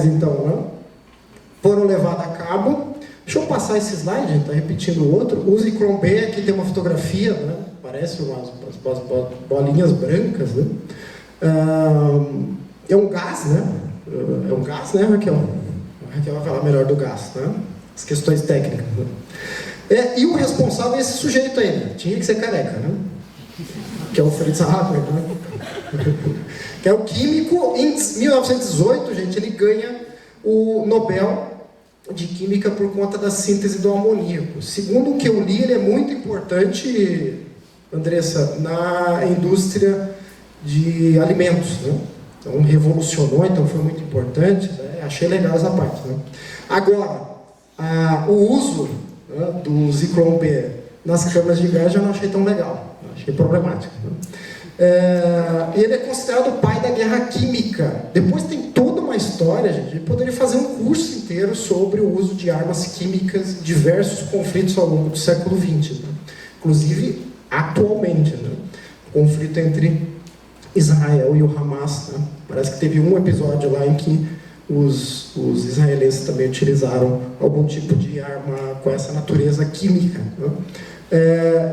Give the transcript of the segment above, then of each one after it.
rituais, então, né, foram levados a cabo. Deixa eu passar esse slide, está repetindo o outro. O Zyklon B, aqui tem uma fotografia, né, parece umas bolinhas brancas, né? É um gás, né? É um gás, né, Raquel? A Raquel vai falar melhor do gás, né? As questões técnicas, né? E o responsável é esse sujeito aí, né? Tinha que ser careca, né? Que é o Fritz Haber, né? Que é o químico. Em 1918, gente, ele ganha o Nobel de Química por conta da síntese do amoníaco. Segundo o que eu li, ele é muito importante, Andressa, na indústria de alimentos, né? Então revolucionou, então foi muito importante, né? Achei legal essa parte, né? Agora, o uso, né, do Zyklon B nas câmaras de gás eu não achei tão legal, achei problemático, né? Ele é considerado o pai da guerra química. Depois tem toda uma história, gente. Ele poderia fazer um curso inteiro sobre o uso de armas químicas em diversos conflitos ao longo do século XX, né? Inclusive atualmente, né? O conflito entre Israel e o Hamas, né? Parece que teve um episódio lá em que os israelenses também utilizaram algum tipo de arma com essa natureza química, né?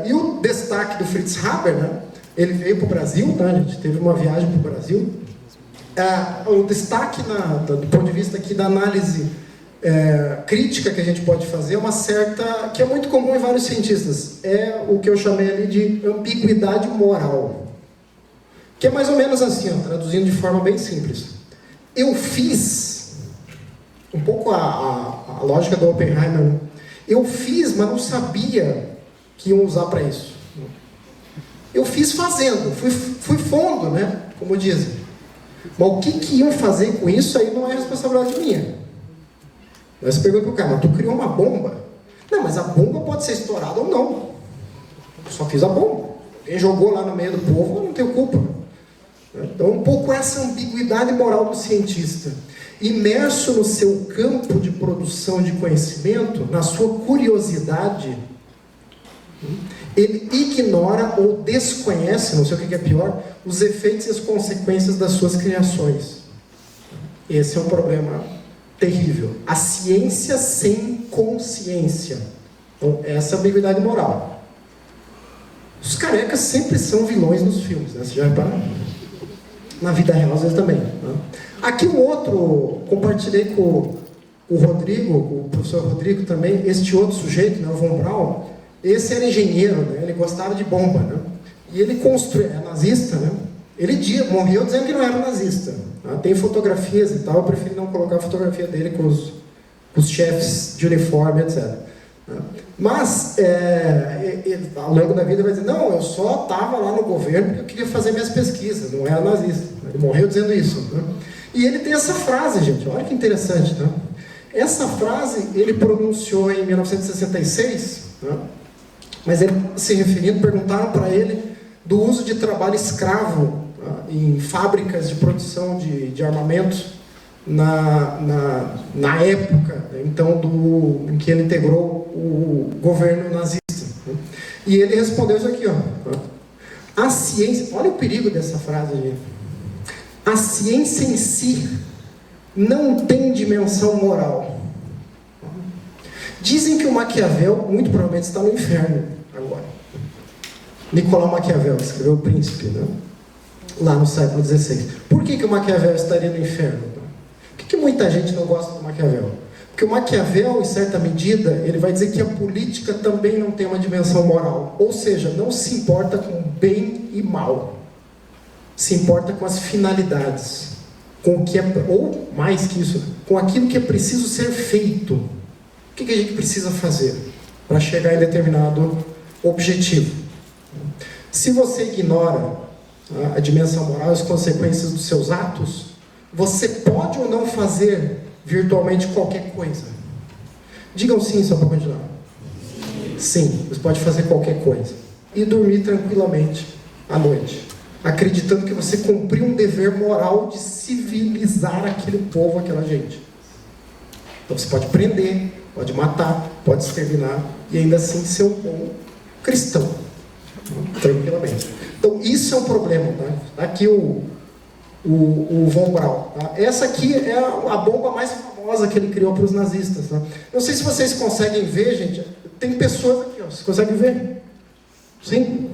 E o destaque do Fritz Haber, né? Ele veio para o Brasil, tá? A gente teve uma viagem para o Brasil. O destaque do ponto de vista aqui da análise crítica que a gente pode fazer é uma certa, que é muito comum em vários cientistas, é o que eu chamei ali de ambiguidade moral, que é mais ou menos assim, ó, traduzindo de forma bem simples. Eu fiz, um pouco a lógica do Oppenheimer, né? Eu fiz, mas não sabia que iam usar para isso. Eu fiz fazendo, fui fundo, né? Como dizem. Mas o que iam fazer com isso aí não é responsabilidade minha. Aí você pergunta pro cara, mas tu criou uma bomba? Não, mas a bomba pode ser estourada ou não. Eu só fiz a bomba. Quem jogou lá no meio do povo, eu não tenho culpa. Então, um pouco essa ambiguidade moral do cientista. Imerso no seu campo de produção de conhecimento, na sua curiosidade, ele ignora ou desconhece, não sei o que é pior, os efeitos e as consequências das suas criações. Esse é um problema terrível. A ciência sem consciência. Então, essa é a ambiguidade moral. Os carecas sempre são vilões nos filmes, né? Você já reparou? Na vida real, às vezes também, né? Aqui um outro, compartilhei com o Rodrigo, com o professor Rodrigo também, este outro sujeito, né, o Von Braun. Esse era engenheiro, né? Ele gostava de bomba, né? E ele é nazista, né? Ele morreu dizendo que não era nazista, né? Tem fotografias e tal, eu prefiro não colocar a fotografia dele com os chefes de uniforme, etc. Mas, ao longo da vida, ele vai dizer, não, eu só estava lá no governo porque eu queria fazer minhas pesquisas, não era nazista. Ele morreu dizendo isso, né? E ele tem essa frase, gente, olha que interessante, né? Essa frase ele pronunciou em 1966, né? Mas ele se referindo, perguntaram para ele do uso de trabalho escravo, né, em fábricas de produção de armamentos na época, então, em que ele integrou o governo nazista, né? E ele respondeu isso aqui, ó. A ciência, olha o perigo dessa frase, gente. A ciência em si não tem dimensão moral. Dizem que o Maquiavel, muito provavelmente, está no inferno agora. Nicolau Maquiavel escreveu O Príncipe, né? Lá no século XVI. Por que o Maquiavel estaria no inferno? Por que muita gente não gosta do Maquiavel? Porque o Maquiavel, em certa medida, ele vai dizer que a política também não tem uma dimensão moral. Ou seja, não se importa com bem e mal. Se importa com as finalidades. Com o que ou mais que isso, com aquilo que é preciso ser feito. O que a gente precisa fazer para chegar em determinado objetivo? Se você ignora a dimensão moral, as consequências dos seus atos, você pode ou não fazer virtualmente qualquer coisa. Digam sim, só para continuar. Sim, você pode fazer qualquer coisa. E dormir tranquilamente à noite, acreditando que você cumpriu um dever moral de civilizar aquele povo, aquela gente. Então você pode prender, pode matar, pode exterminar e ainda assim ser um bom cristão, tranquilamente. Então isso é um problema, tá? Aqui o Von Braun. Tá? Essa aqui é a bomba mais famosa que ele criou para os nazistas. Tá? Não sei se vocês conseguem ver, gente. Tem pessoas aqui, ó. Vocês conseguem ver? Sim?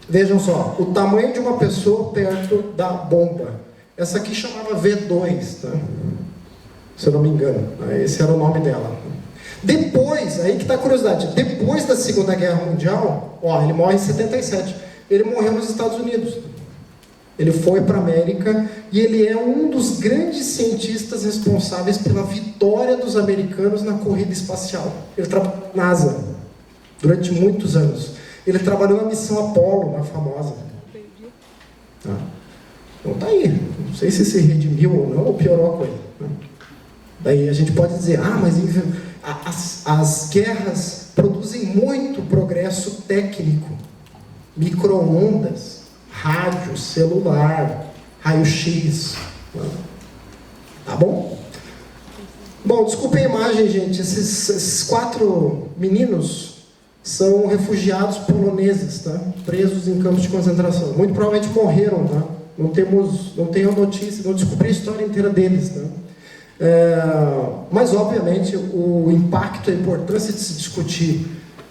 Vejam só, o tamanho de uma pessoa perto da bomba. Essa aqui chamava V2, tá? Se eu não me engano. Esse era o nome dela. Depois, aí que está a curiosidade, depois da Segunda Guerra Mundial, ó, ele morre em 77, ele morreu nos Estados Unidos. Ele foi para a América e ele é um dos grandes cientistas responsáveis pela vitória dos americanos na corrida espacial. Ele trabalhou na NASA durante muitos anos. Ele trabalhou na missão Apollo, na famosa. Tá? Então tá aí. Não sei se redimiu ou não, ou piorou a coisa. Né? Daí a gente pode dizer, mas as guerras produzem muito progresso técnico. Micro-ondas, rádio, celular, raio-x. Tá bom? Bom, desculpem a imagem, gente. Esses 4 meninos são refugiados poloneses, tá? Presos em campos de concentração. Muito provavelmente morreram, tá? Não tenho notícia, não descobri a história inteira deles, tá? Mas, obviamente, o impacto, a importância de se discutir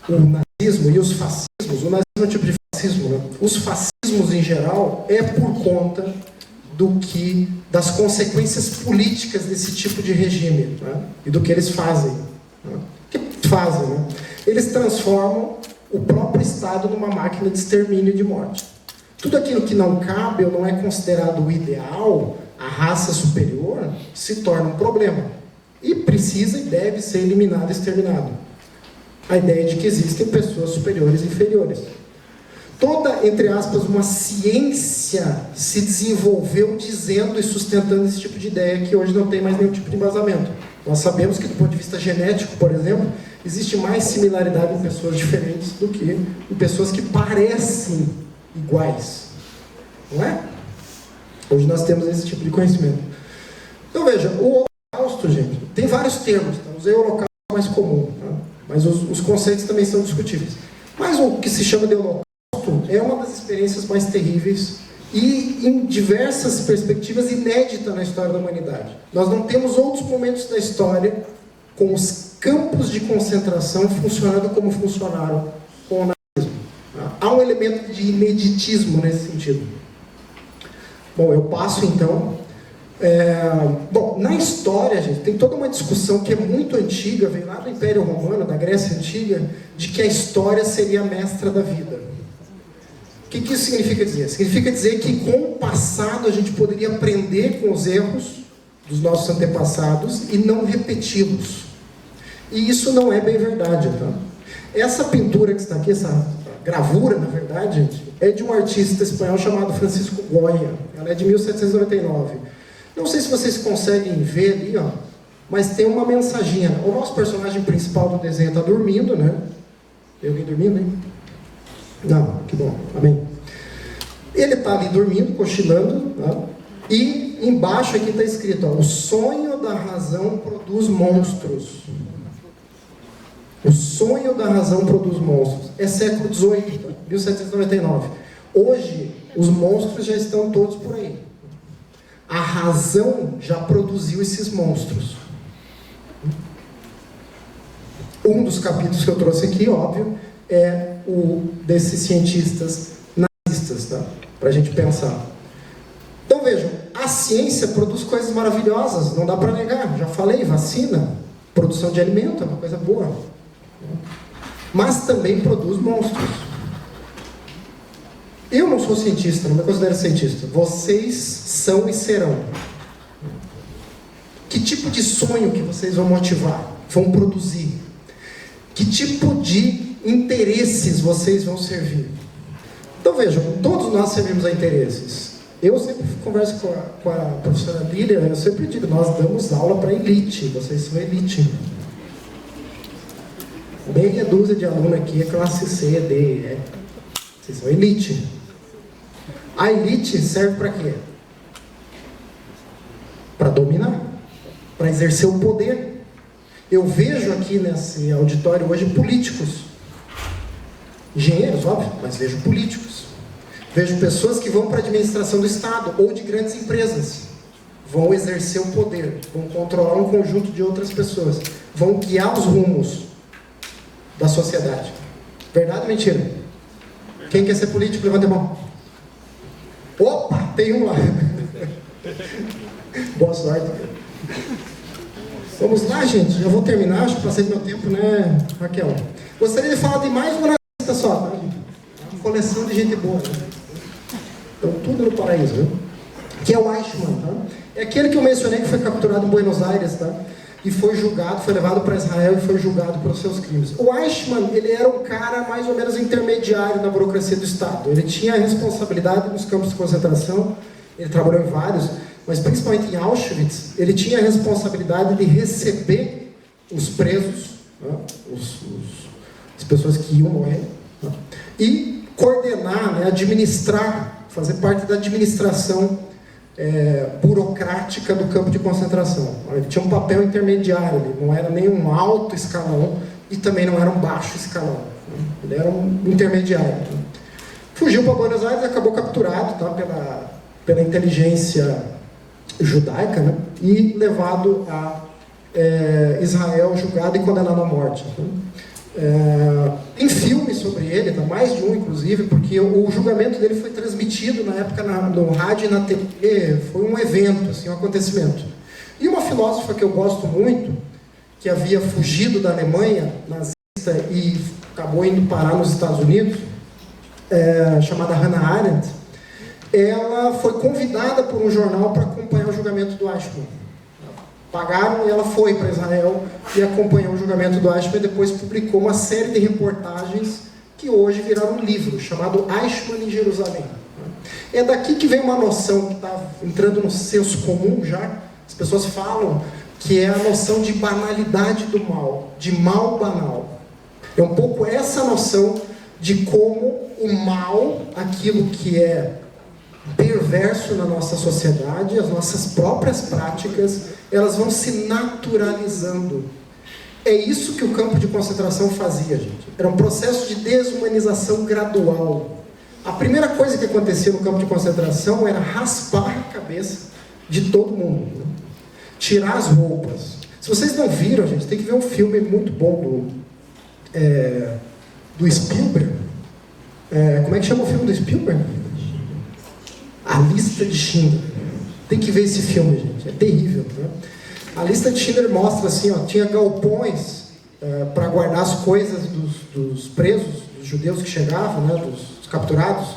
o nazismo e os fascismos, o nazismo é um tipo de fascismo, né? Os fascismos em geral é por conta das consequências políticas desse tipo de regime, né? E do que eles fazem. Né? O que fazem, né? Eles transformam o próprio Estado numa máquina de extermínio e de morte. Tudo aquilo que não cabe ou não é considerado o ideal, a raça superior, se torna um problema. E precisa e deve ser eliminado e exterminado. A ideia de que existem pessoas superiores e inferiores. Toda, entre aspas, uma ciência se desenvolveu dizendo e sustentando esse tipo de ideia que hoje não tem mais nenhum tipo de embasamento. Nós sabemos que, do ponto de vista genético, por exemplo, existe mais similaridade em pessoas diferentes do que em pessoas que parecem iguais. Não é? Hoje nós temos esse tipo de conhecimento. Então veja, o holocausto, gente, tem vários termos. Tá? Usei o holocausto mais comum, tá? Mas os conceitos também são discutíveis. Mas o que se chama de holocausto é uma das experiências mais terríveis e, em diversas perspectivas, inédita na história da humanidade. Nós não temos outros momentos da história com os campos de concentração funcionando como funcionaram com o nazismo. Há um elemento de ineditismo nesse sentido. Bom, eu passo então. Bom, na história, gente, tem toda uma discussão que é muito antiga, vem lá do Império Romano, da Grécia Antiga, de que a história seria a mestra da vida. O que isso significa dizer? Significa dizer que com o passado a gente poderia aprender com os erros dos nossos antepassados e não repeti-los. E isso não é bem verdade, tá? Essa pintura que está aqui, essa gravura, na verdade, gente, é de um artista espanhol chamado Francisco Goya. Ela é de 1799. Não sei se vocês conseguem ver ali, ó, mas tem uma mensaginha. O nosso personagem principal do desenho está dormindo, né? Tem alguém dormindo, hein? Não, que bom, amém. Ele está ali dormindo, cochilando, tá? E embaixo aqui está escrito, ó, o sonho da razão produz monstros. O sonho da razão produz monstros. É século XVIII, tá? 1799. Hoje, os monstros já estão todos por aí. A razão já produziu esses monstros. Um dos capítulos que eu trouxe aqui, óbvio, é o desses cientistas nazistas, tá? Para a gente pensar. Então vejam, a ciência produz coisas maravilhosas, não dá para negar. Já falei, vacina, produção de alimento é uma coisa boa. Mas também produz monstros. Eu não sou cientista, não me considero cientista. Vocês são e serão. Que tipo de sonho que vocês vão motivar, vão produzir? Que tipo de interesses vocês vão servir? Então vejam, todos nós servimos a interesses. Eu sempre converso com a professora Lília, eu sempre digo, nós damos aula para elite, vocês são elite. Meia dúzia de alunos aqui é classe C, D, vocês são elite. A elite serve para quê? Para dominar, para exercer o poder. Eu vejo aqui nesse auditório hoje políticos. Engenheiros, óbvio, mas vejo políticos. Vejo pessoas que vão para a administração do Estado ou de grandes empresas. Vão exercer o poder, vão controlar um conjunto de outras pessoas, vão guiar os rumos da sociedade. Verdade ou mentira? Quem quer ser político, levanta a mão. Opa, tem um lá. Boa sorte. Vamos lá, gente. Já vou terminar, acho que passei do meu tempo, né, Raquel? Gostaria de falar de mais uma lista só, tá? Uma coleção de gente boa, né? Então, tudo no paraíso, viu? Que é o Eichmann, tá? É aquele que eu mencionei que foi capturado em Buenos Aires, tá? E foi julgado, foi levado para Israel e foi julgado pelos seus crimes. O Eichmann, ele era um cara mais ou menos intermediário na burocracia do Estado. Ele tinha responsabilidade nos campos de concentração, ele trabalhou em vários, mas principalmente em Auschwitz, ele tinha a responsabilidade de receber os presos, né? As pessoas que iam morrer, né? E coordenar, né? Administrar, fazer parte da administração burocrática do campo de concentração. Ele tinha um papel intermediário, ele não era nem um alto escalão e também não era um baixo escalão. Ele era um intermediário. Fugiu para Buenos Aires e acabou capturado, tá, pela inteligência judaica, né, e levado a Israel, julgado e condenado à morte. Tem filme sobre ele, tá? Mais de um inclusive, porque o julgamento dele foi transmitido na época no rádio e na TV, foi um evento, assim, um acontecimento. E uma filósofa que eu gosto muito, que havia fugido da Alemanha nazista e acabou indo parar nos Estados Unidos, chamada Hannah Arendt, ela foi convidada por um jornal para acompanhar o julgamento do Eichmann. Pagaram e ela foi para Israel e acompanhou o julgamento do Eichmann e depois publicou uma série de reportagens que hoje viraram um livro, chamado Eichmann em Jerusalém. É daqui que vem uma noção que está entrando no senso comum já. As pessoas falam que é a noção de banalidade do mal, de mal banal. É um pouco essa noção de como o mal, aquilo que é perverso na nossa sociedade, as nossas próprias práticas, elas vão se naturalizando. É isso que o campo de concentração fazia, gente. Era um processo de desumanização gradual. A primeira coisa que acontecia no campo de concentração era raspar a cabeça de todo mundo, né? Tirar as roupas. Se vocês não viram, gente, tem que ver um filme muito bom do Spielberg. Como é que chama o filme do Spielberg? A Lista de Schindler. Tem que ver esse filme, gente. É terrível, né? A Lista de Schindler mostra assim, ó, tinha galpões para guardar as coisas dos presos, dos judeus que chegavam, né, dos capturados,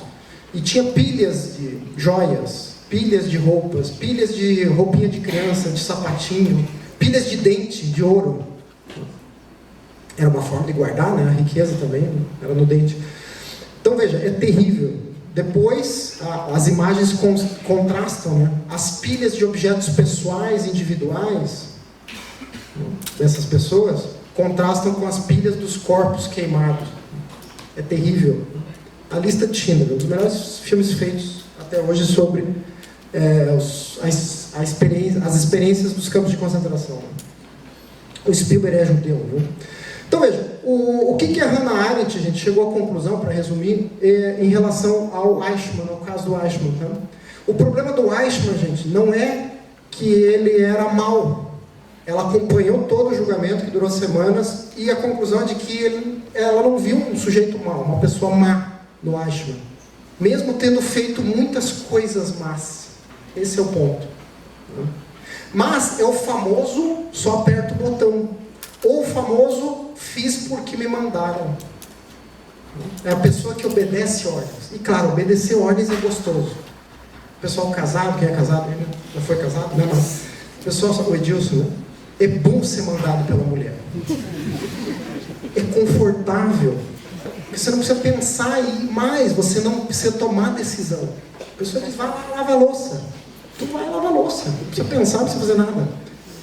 e tinha pilhas de joias, pilhas de roupas, pilhas de roupinha de criança, de sapatinho, pilhas de dente, de ouro. Era uma forma de guardar, né, a riqueza também, era no dente. Então veja, é terrível. Depois, as imagens contrastam, né? As pilhas de objetos pessoais, individuais, dessas pessoas, contrastam com as pilhas dos corpos queimados. É terrível. A Lista de Schindler, um dos melhores filmes feitos até hoje sobre as experiências dos campos de concentração. O Spielberg é judeu, viu? Então veja, o que a Hannah Arendt, a gente chegou à conclusão, para resumir, em relação ao Eichmann, ao caso do Eichmann. Tá? O problema do Eichmann, gente, não é que ele era mau. Ela acompanhou todo o julgamento, que durou semanas, e a conclusão é de que ela não viu um sujeito mau, uma pessoa má no Eichmann, mesmo tendo feito muitas coisas más. Esse é o ponto. Mas é o famoso só aperta o botão, ou o famoso fiz porque me mandaram. É a pessoa que obedece ordens. E claro, obedecer ordens é gostoso. O pessoal casado, quem é casado, não foi casado, né? Mas o pessoal, o Edilson, né? É bom ser mandado pela mulher. É confortável. Porque você não precisa pensar mais, você não precisa tomar decisão. A pessoa diz, vai lá lavar a louça. Tu vai lavar a louça. Não precisa pensar, não precisa fazer nada.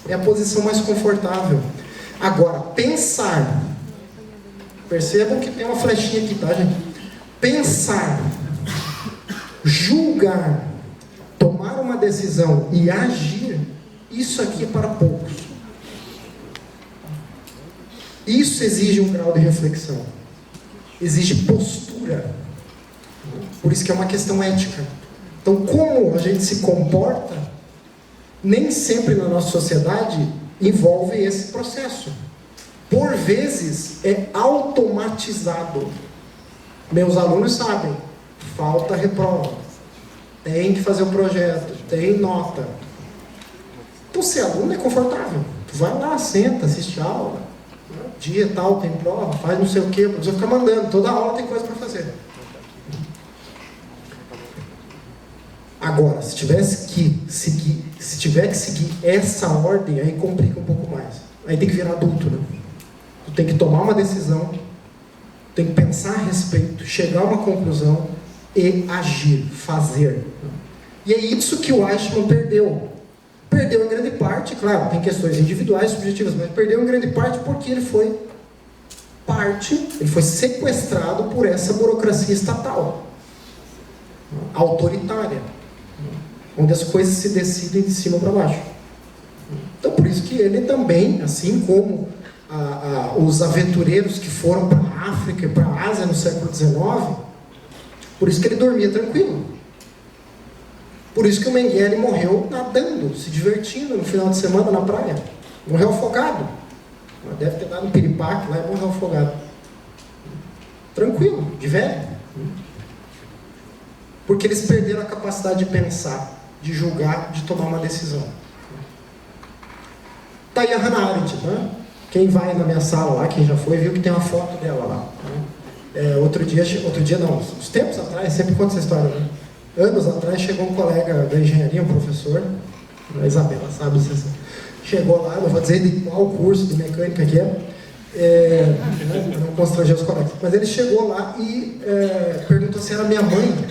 É a posição mais confortável. Agora, pensar. Percebam que tem uma flechinha aqui, tá, gente? Pensar, julgar, tomar uma decisão e agir, isso aqui é para poucos. Isso exige um grau de reflexão. Exige postura. Por isso que é uma questão ética. Então, como a gente se comporta, nem sempre na nossa sociedade envolve esse processo. Por vezes é automatizado. Meus alunos sabem, falta reprova, tem que fazer o projeto, tem nota. Então, ser aluno é confortável. Tu vai lá, senta, assiste a aula, dia tal tem prova, faz não sei o quê, o professor fica mandando, toda aula tem coisa para fazer. Agora, se tiver que seguir essa ordem, aí complica um pouco mais. Aí tem que virar adulto, né? Tu tem que tomar uma decisão, tem que pensar a respeito, chegar a uma conclusão e agir, fazer. E é isso que o Eichmann perdeu. Perdeu em grande parte, claro, tem questões individuais, subjetivas, mas perdeu em grande parte porque ele foi sequestrado por essa burocracia estatal, autoritária, onde as coisas se decidem de cima para baixo. Então, por isso que ele também, assim como os aventureiros que foram para a África e para a Ásia no século XIX, por isso que ele dormia tranquilo. Por isso que o Mengele morreu nadando, se divertindo no final de semana na praia. Morreu afogado. Deve ter dado um piripaque lá e morreu afogado. Tranquilo, de velho. Porque eles perderam a capacidade de pensar, de julgar, de tomar uma decisão. Tá aí a Hannah Arendt, né? Quem vai na minha sala lá, quem já foi, viu que tem uma foto dela lá. Né? Outro dia não, uns tempos atrás, sempre conto essa história, né? Anos atrás chegou um colega da engenharia, um professor, a Isabela, sabe? Chegou lá, não vou dizer de qual curso de mecânica que para não constranger os colegas, mas ele chegou lá e perguntou se era minha mãe.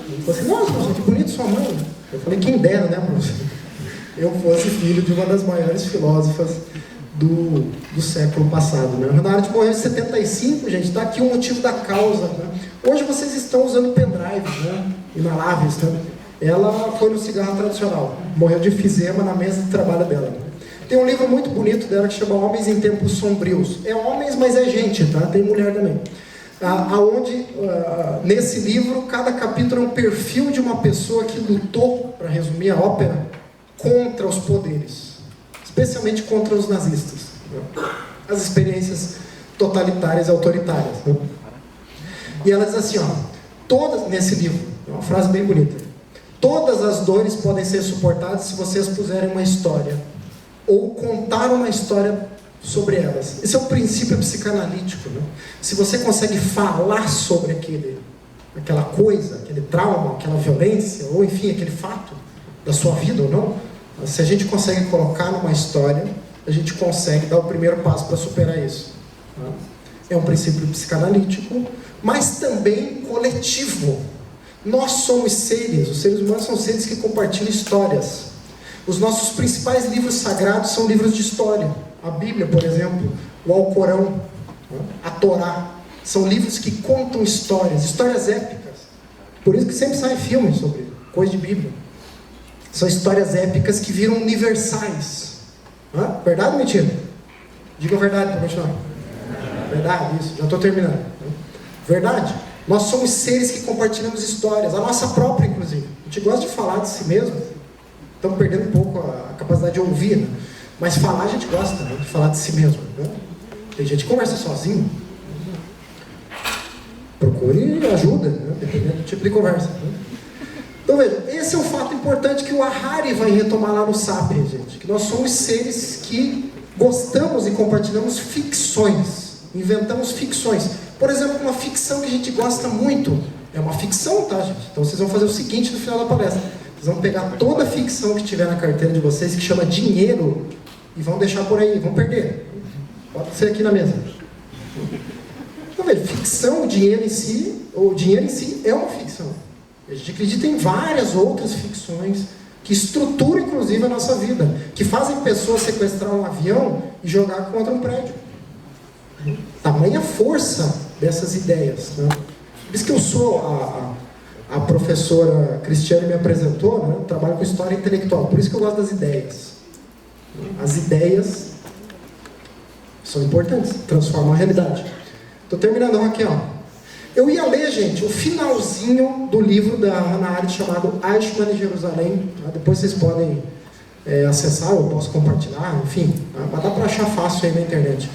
Ele falou assim: nossa, professor, que bonito sua mãe. Eu falei: quem dera, né, professor? Eu fosse filho de uma das maiores filósofas do século passado, né? Hannah Arendt morreu em 75, gente, está aqui o motivo da causa, né? Hoje vocês estão usando pendrives, né? Inaláveis, né? Ela foi no cigarro tradicional, morreu de enfisema na mesa de trabalho dela. Tem um livro muito bonito dela que chama Homens em Tempos Sombrios. É homens, mas é gente, tá? Tem mulher também. Nesse livro, cada capítulo é um perfil de uma pessoa que lutou, para resumir a ópera, contra os poderes, especialmente contra os nazistas, né? As experiências totalitárias e autoritárias, né? E ela diz assim, nesse livro, é uma frase bem bonita: todas as dores podem ser suportadas se vocês puserem uma história, ou contar uma história sobre elas. Esse é o princípio psicanalítico, né? Se você consegue falar sobre aquela coisa, aquele trauma, aquela violência, ou enfim, aquele fato da sua vida ou não, se a gente consegue colocar numa história, a gente consegue dar o primeiro passo para superar isso. É um princípio psicanalítico, mas também coletivo. Nós somos seres, os seres humanos são seres que compartilham histórias. Os nossos principais livros sagrados são livros de história. A Bíblia, por exemplo, o Alcorão, a Torá, são livros que contam histórias épicas. Por isso que sempre saem filmes sobre coisa de Bíblia. São histórias épicas que viram universais. Verdade ou mentira? Diga a verdade para continuar. Verdade, isso. Já estou terminando. Verdade. Nós somos seres que compartilhamos histórias, a nossa própria, inclusive. A gente gosta de falar de si mesmo. Estamos perdendo um pouco a capacidade de ouvir, né? Mas falar a gente gosta, né? De falar de si mesmo, né? Tem gente que conversa sozinho. Procure ajuda, né? Dependendo do tipo de conversa, né? Então veja, esse é um fato importante que o Harari vai retomar lá no Sapiens, gente. Que nós somos seres que gostamos e compartilhamos ficções. Inventamos ficções. Por exemplo, uma ficção que a gente gosta muito. É uma ficção, tá, gente? Então vocês vão fazer o seguinte no final da palestra. Vocês vão pegar toda a ficção que tiver na carteira de vocês, que chama dinheiro, e vão deixar por aí, vão perder. Pode ser aqui na mesa. Então veja, ficção, o dinheiro em si é uma ficção. A gente acredita em várias outras ficções que estruturam, inclusive, a nossa vida, que fazem pessoas sequestrar um avião e jogar contra um prédio. Tamanha força dessas ideias, né? Por isso que eu sou a professora Cristiane me apresentou, né? Eu trabalho com história intelectual, por isso que eu gosto das ideias. As ideias são importantes, transformam a realidade. Estou terminando aqui, Eu ia ler, gente, o finalzinho do livro da Hannah Arendt chamado Eichmann em Jerusalém. Tá? Depois vocês podem acessar, eu posso compartilhar, enfim. Tá? Mas dá para achar fácil aí na internet.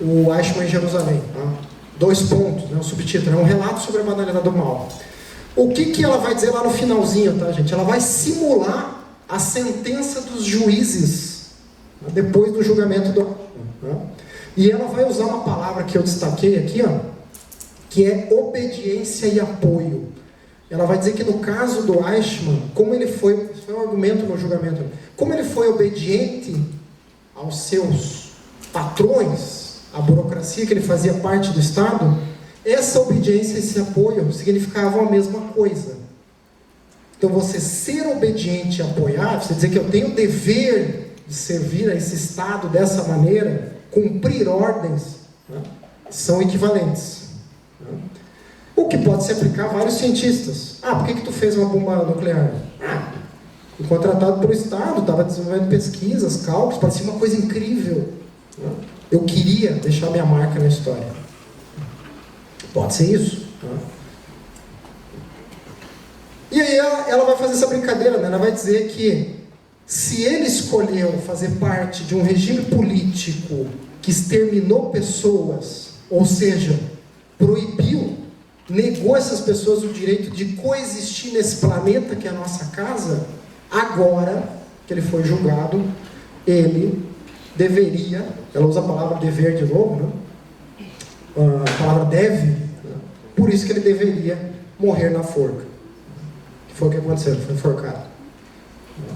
O Eichmann em Jerusalém. Tá? 2 pontos, né? O subtítulo. É um relato sobre a banalidade do mal. O que ela vai dizer lá no finalzinho, tá, gente? Ela vai simular a sentença dos juízes, tá? Depois do julgamento do Eichmann. Tá? E ela vai usar uma palavra que eu destaquei aqui, ó, que é obediência e apoio. Ela vai dizer que no caso do Eichmann, como ele foi, isso foi um argumento no julgamento, como ele foi obediente aos seus patrões, à burocracia que ele fazia parte do Estado, essa obediência e esse apoio significavam a mesma coisa. Então você ser obediente e apoiar, você dizer que eu tenho o dever de servir a esse Estado dessa maneira, cumprir ordens, né, são equivalentes. O que pode se aplicar a vários cientistas. Por que tu fez uma bomba nuclear? Fui contratado pelo Estado, estava desenvolvendo pesquisas, cálculos, parecia uma coisa incrível. Eu queria deixar minha marca na história. Pode ser isso. E aí ela vai fazer essa brincadeira, né? Ela vai dizer que se ele escolheu fazer parte de um regime político que exterminou pessoas, ou seja, proibiu, negou a essas pessoas o direito de coexistir nesse planeta que é a nossa casa, agora que ele foi julgado, ele deveria, ela usa a palavra dever de novo, né? A palavra deve, né? Por isso que ele deveria morrer na forca. Que foi o que aconteceu, ele foi enforcado.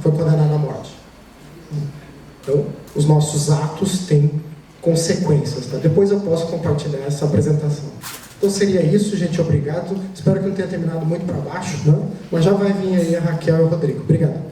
Foi condenado à morte. Então, os nossos atos têm consequências. Tá? Depois eu posso compartilhar essa apresentação. Então seria isso, gente. Obrigado. Espero que não tenha terminado muito para baixo, né? Mas já vai vir aí a Raquel e o Rodrigo. Obrigado.